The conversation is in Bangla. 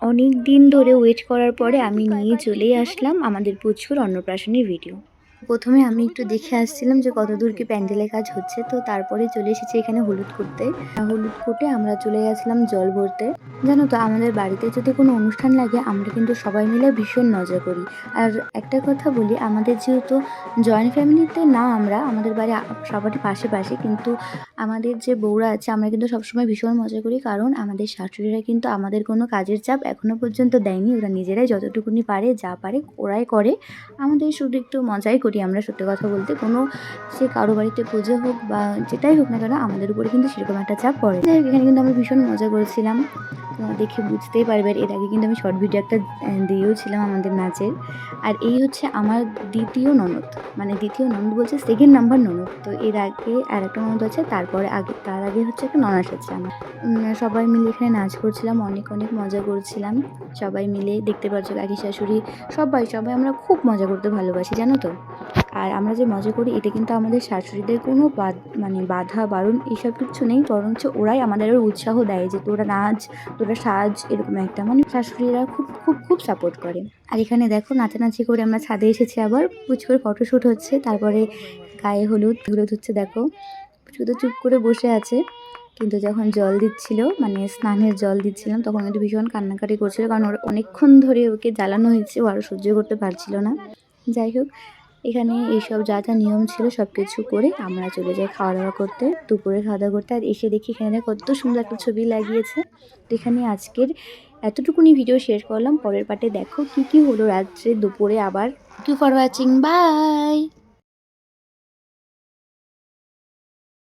অনেক দিন ধরে ওয়েট করার পরে আমি নিয়ে চলেই আসলাম আমাদের পুচকুর অন্নপ্রাশনের ভিডিও। প্রথমে আমি একটু দেখে আসছিলাম যে কতদূর কি প্যান্ডেলের কাজ হচ্ছে, তো তারপরে চলে এসেছি এখানে হলুদ করতে। হলুদ কোটে আমরা চলে গেছিলাম জল ভরতে। জানো তো, আমাদের বাড়িতে যদি কোনো অনুষ্ঠান লাগে আমরা কিন্তু সবাই মিলে ভীষণ মজা করি। আর একটা কথা বলি, আমাদের যেহেতু জয়েন্ট ফ্যামিলিতে না, আমাদের বাড়ি সবারই পাশে পাশে, কিন্তু আমাদের যে বউরা আছে আমরা কিন্তু সবসময় ভীষণ মজা করি, কারণ আমাদের শাশুড়িরা কিন্তু আমাদের কোনো কাজের চাপ এখনও পর্যন্ত দেয়নি। ওরা নিজেরাই যতটুকুনি পারে, যা পারে ওরাই করে। আমাদের শুধু একটু মজাই করি আমরা, সত্যি কথা বলতে। কোনো সে কারো বাড়িতে পুজো হোক বা যেটাই হোক না কেন, আমাদের উপরে কিন্তু সেরকম একটা চাপ পড়ে। যাই হোক, এখানে কিন্তু আমরা ভীষণ মজা করেছিলাম, তোমরা দেখে বুঝতেই পারবে। এর আগে কিন্তু আমি শর্ট ভিডিও একটা দিয়েওছিলাম আমাদের নাচের। আর এই হচ্ছে আমার দ্বিতীয় ননদ, মানে দ্বিতীয় ননদ বলছে সেকেন্ড নাম্বার ননদ। তো এর আগে আর একটা ননদ আছে, তার আগে হচ্ছে একটা ননাস আছে আমার। সবাই মিলে এখানে নাচ করছিলাম, অনেক অনেক মজা করছিলাম সবাই মিলে। দেখতে পাচ্ছ কাকি শাশুড়ি, সবাই আমরা খুব মজা করতে ভালোবাসি, জানো তো। আর আমরা যে মজা করি এতে কিন্তু আমাদের শাশুড়িদের কোনো বাধা বারণ এইসব কিছু নেই, বরঞ্চ ওরাই আমাদের উৎসাহ দেয় যে তোরা নাচ, তোরা সাজ, এরকম একটা, মানে শাশুড়িরা খুব খুব খুব সাপোর্ট করে। আর এখানে দেখো নাচানাচি করে আমরা ছাদে এসেছি, আবার পুচকুর ফটোশ্যুট হচ্ছে, তারপরে গায়ে হলুদ হচ্ছে। দেখো শুধু চুপ করে বসে আছে, কিন্তু যখন জল দিচ্ছিল, মানে স্নানের জল দিচ্ছিলাম, তখন কিন্তু ভীষণ কান্নাকাটি করছিল, কারণ ওর অনেকক্ষণ ধরে ওকে জ্বালানো হয়েছে, ও আরও সহ্য করতে পারছিল না। যাই হোক, এখানে এইসব যা যা নিয়ম ছিল সব কিছু করে আমরা চলে যাই খাওয়া দাওয়া করতে, দুপুরে খাওয়া দাওয়া করতে। আর এসে দেখি এখানে কত সুন্দর একটা ছবি লাগিয়েছে। তো এখানে আজকের এতটুকুনি ভিডিও শেয়ার করলাম। পরের পার্টে দেখো কি কি হলো রাত্রে দুপুরে আবার। Thank you for watching, by.